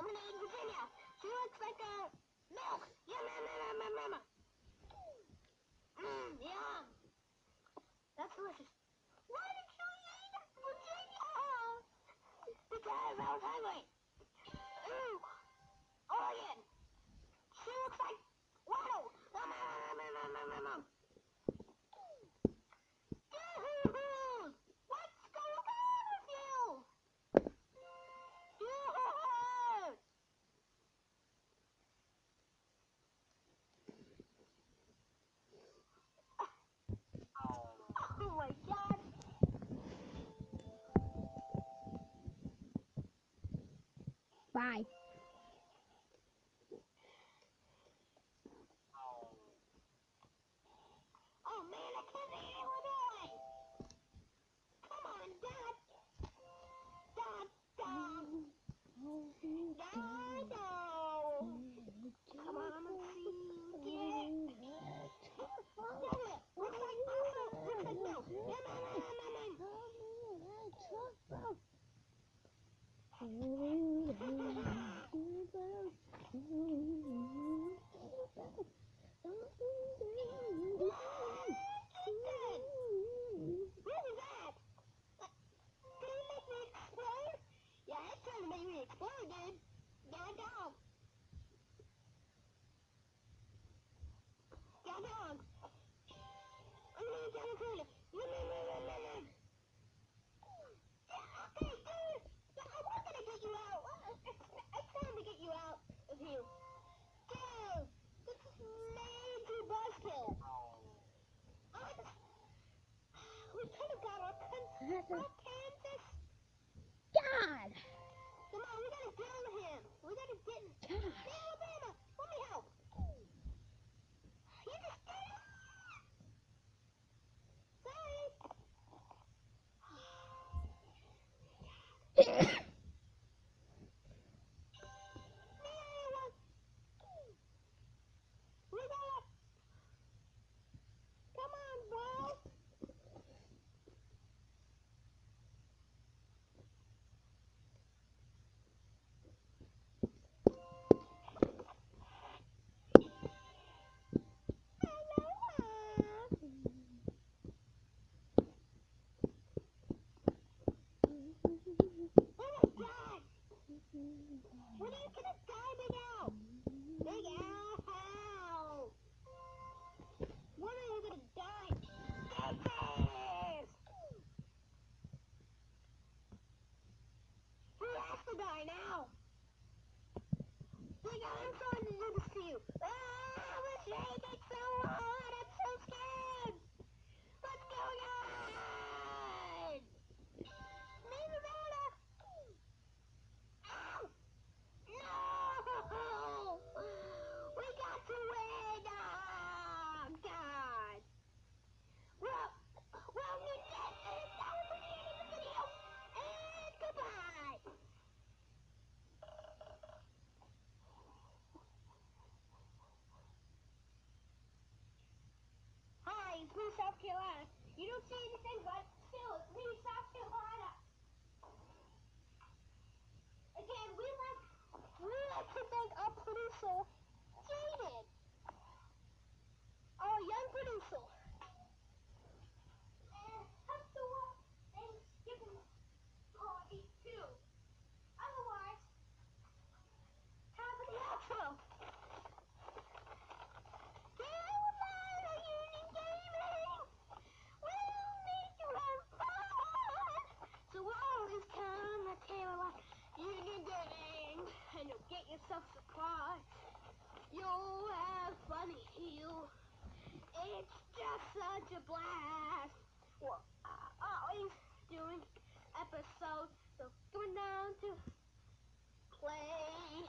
Albany, Virginia. She looks like milk. Yum, yum, yum, yum, yum, yum. Yum. That's delicious. Why did you eat Virginia? Because I was hungry. Ooh, Oregon. She looks like waddle. Yum, yum, yum, yum, yum, yum, yum. Yoo-hoo-hoo. What's going on with you? Yoo-hoo-hoo. Oh my God. Bye. Oh man, I can't eat Illinois. Come on, Dad. Dad, Dad. Dad, come on, I'm gonna see. Get it. Looks like purple. Looks like milk. Yum, yum, yum, yum, What was that? Did it make me explode? Yeah, it's trying to make me explode, dude. Dad, dog. Dad, dog. I'm gonna tell you. Okay, dude. I'm not gonna get you out. It's time to get you out of here. Dude, this is major buzzkill. We could have got our Kansas. God! Come on, we gotta deal with him. We gotta get him. Alabama, let me help. You just did it. Sorry. We gotta. Come on, bro. When are you gonna die, Big Al? Big Al! When are you gonna die? Texas! He has to die now. Big Al, I'm trying to do this to you. We're shaking so hard. I'm so scared. What's going on? Nevada! Ow! No! We got to win! Oh, God! Well, that will be the end of the video, and goodbye! Hi, it's me, South Carolina. You don't see anything, but still, it's me, South Carolina. Again, we like to thank our producer, Jaden, our young producer. And have to Thanksgiving party too. Otherwise, have the outro. Carolina Union Gaming will make you have fun. So always come to Carolina Union Gaming and you'll get yourself surprised. You'll have fun here. It's just such a blast. We're always doing episodes, so going down to play.